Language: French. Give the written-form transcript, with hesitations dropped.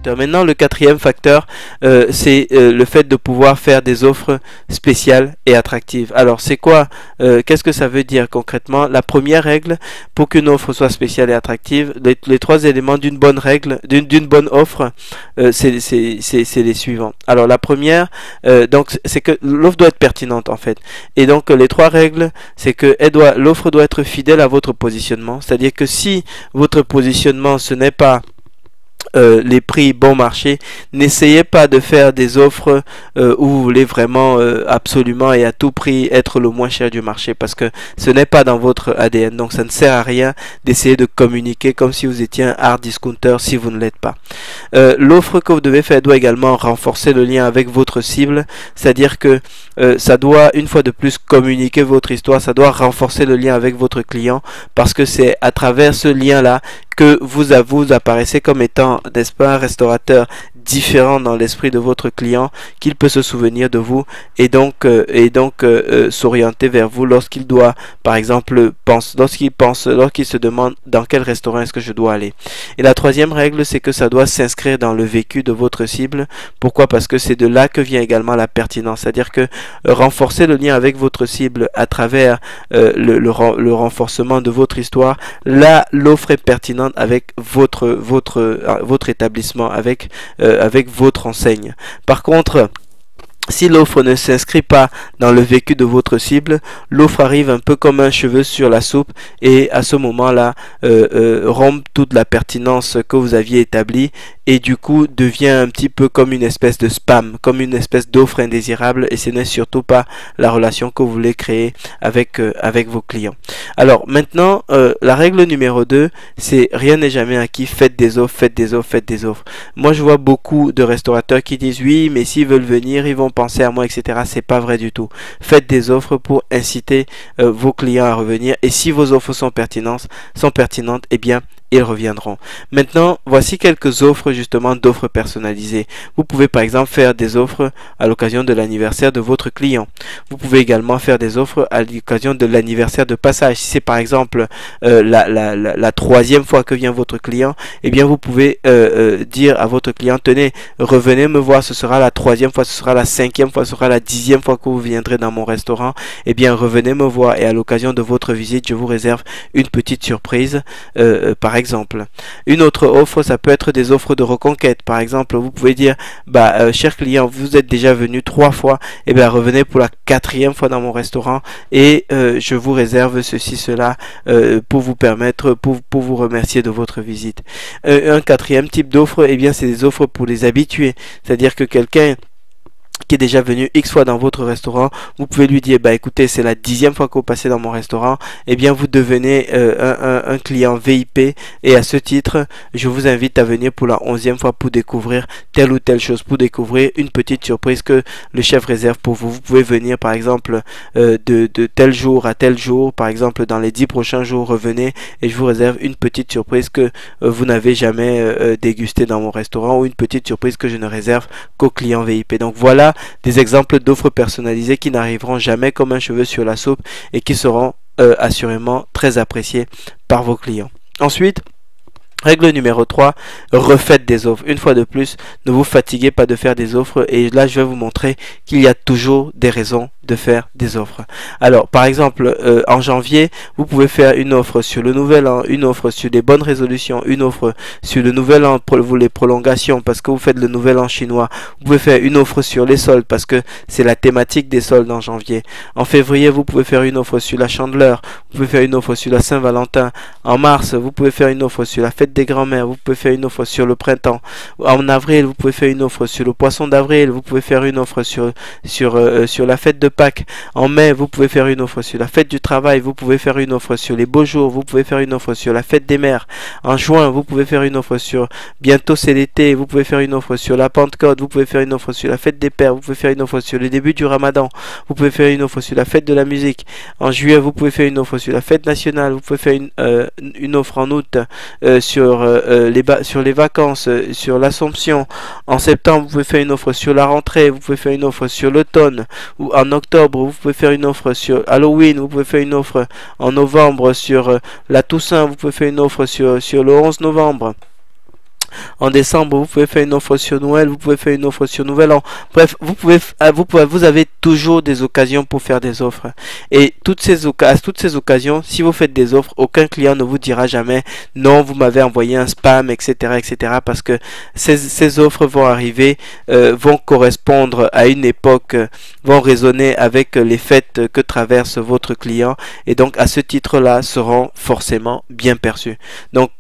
facteur. Maintenant, le quatrième facteur, c'est le fait de pouvoir faire des offres spéciales et attractives. Alors, c'est quoi? Qu'est-ce que ça veut dire concrètement? La première règle pour qu'une offre soit spéciale et attractive, les trois éléments d'une bonne règle, d'une bonne offre, c'est les suivants. Alors, la première, donc, c'est que l'offre doit être pertinente en fait. Et donc, les trois règles, c'est que l'offre doit être fidèle à votre positionnement. C'est-à-dire que si votre positionnement, ce n'est pas les prix bon marché, n'essayez pas de faire des offres où vous voulez vraiment absolument et à tout prix être le moins cher du marché, parce que ce n'est pas dans votre ADN. Donc ça ne sert à rien d'essayer de communiquer comme si vous étiez un hard discounter si vous ne l'êtes pas. L'offre que vous devez faire doit également renforcer le lien avec votre cible, c'est-à-dire que ça doit une fois de plus communiquer votre histoire, ça doit renforcer le lien avec votre client, parce que c'est à travers ce lien là que vous apparaissez comme étant, n'est-ce pas, un restaurateur différent dans l'esprit de votre client, qu'il peut se souvenir de vous et donc s'orienter vers vous lorsqu'il doit, par exemple, lorsqu'il se demande dans quel restaurant est-ce que je dois aller. Et la troisième règle, c'est que ça doit s'inscrire dans le vécu de votre cible. Pourquoi? Parce que c'est de là que vient également la pertinence, c'est-à-dire que renforcer le lien avec votre cible à travers le renforcement de votre histoire, là l'offre est pertinente avec votre établissement, avec votre enseigne. Par contre, si l'offre ne s'inscrit pas dans le vécu de votre cible, l'offre arrive un peu comme un cheveu sur la soupe et à ce moment-là rompt toute la pertinence que vous aviez établie et du coup devient un petit peu comme une espèce de spam, comme une espèce d'offre indésirable, et ce n'est surtout pas la relation que vous voulez créer avec vos clients. Alors maintenant, la règle numéro 2, c'est rien n'est jamais acquis, faites des offres, faites des offres, faites des offres. Moi je vois beaucoup de restaurateurs qui disent oui, mais s'ils veulent venir, ils vont penser à moi, etc. C'est pas vrai du tout. Faites des offres pour inciter vos clients à revenir, et si vos offres sont pertinentes, eh bien ils reviendront. Maintenant, voici quelques offres justement d'offres personnalisées. Vous pouvez par exemple faire des offres à l'occasion de l'anniversaire de votre client. Vous pouvez également faire des offres à l'occasion de l'anniversaire de passage. Si c'est par exemple la troisième fois que vient votre client, eh bien vous pouvez dire à votre client, tenez, revenez me voir, ce sera la troisième fois, ce sera la cinquième fois, ce sera la 10e fois que vous viendrez dans mon restaurant. Eh bien revenez me voir et à l'occasion de votre visite, je vous réserve une petite surprise par exemple. Une autre offre, ça peut être des offres de reconquête. Par exemple, vous pouvez dire, cher client, vous êtes déjà venu 3 fois, et bien revenez pour la 4e fois dans mon restaurant et je vous réserve ceci, cela pour vous permettre, pour vous remercier de votre visite. Un quatrième type d'offre, eh bien c'est des offres pour les habitués, c'est-à-dire que quelqu'un qui est déjà venu X fois dans votre restaurant, vous pouvez lui dire, écoutez, c'est la 10e fois que vous passez dans mon restaurant, et bien vous devenez un client VIP, et à ce titre, je vous invite à venir pour la 11e fois pour découvrir telle ou telle chose, pour découvrir une petite surprise que le chef réserve pour vous. Vous pouvez venir par exemple de tel jour à tel jour, par exemple dans les 10 prochains jours, revenez et je vous réserve une petite surprise que vous n'avez jamais dégustée dans mon restaurant, ou une petite surprise que je ne réserve qu'aux clients VIP. Donc voilà des exemples d'offres personnalisées qui n'arriveront jamais comme un cheveu sur la soupe et qui seront assurément très appréciés par vos clients. Ensuite, règle numéro 3, refaites des offres. Une fois de plus, ne vous fatiguez pas de faire des offres, et là je vais vous montrer qu'il y a toujours des raisons de faire des offres. Alors par exemple en janvier, vous pouvez faire une offre sur le nouvel an, une offre sur les bonnes résolutions, une offre sur le nouvel an pour les prolongations parce que vous faites le nouvel an chinois. Vous pouvez faire une offre sur les soldes parce que c'est la thématique des soldes en janvier. En février, vous pouvez faire une offre sur la Chandeleur, vous pouvez faire une offre sur la Saint-Valentin. En mars, vous pouvez faire une offre sur la fête des grands-mères, vous pouvez faire une offre sur le printemps. En avril, vous pouvez faire une offre sur le poisson d'avril, vous pouvez faire une offre sur la fête de Pâques. En mai, vous pouvez faire une offre sur la fête du travail, vous pouvez faire une offre sur les beaux jours, vous pouvez faire une offre sur la fête des mères. En juin, vous pouvez faire une offre sur bientôt c'est l'été, vous pouvez faire une offre sur la Pentecôte, vous pouvez faire une offre sur la fête des pères, vous pouvez faire une offre sur le début du Ramadan, vous pouvez faire une offre sur la fête de la musique. En juillet, vous pouvez faire une offre sur la fête nationale, vous pouvez faire une offre en août sur les vacances, sur l'Assomption. En septembre, vous pouvez faire une offre sur la rentrée, vous pouvez faire une offre sur l'automne, ou en octobre, vous pouvez faire une offre sur Halloween, vous pouvez faire une offre en novembre sur la Toussaint, vous pouvez faire une offre sur le 11 novembre. en décembre, vous pouvez faire une offre sur Noël, vous pouvez faire une offre sur Nouvel An. Bref, vous avez toujours des occasions pour faire des offres. Et toutes ces occasions, si vous faites des offres, aucun client ne vous dira jamais non, vous m'avez envoyé un spam, etc., etc. Parce que ces offres vont arriver, vont correspondre à une époque, vont résonner avec les fêtes que traverse votre client, et donc à ce titre-là seront forcément bien perçus. Donc,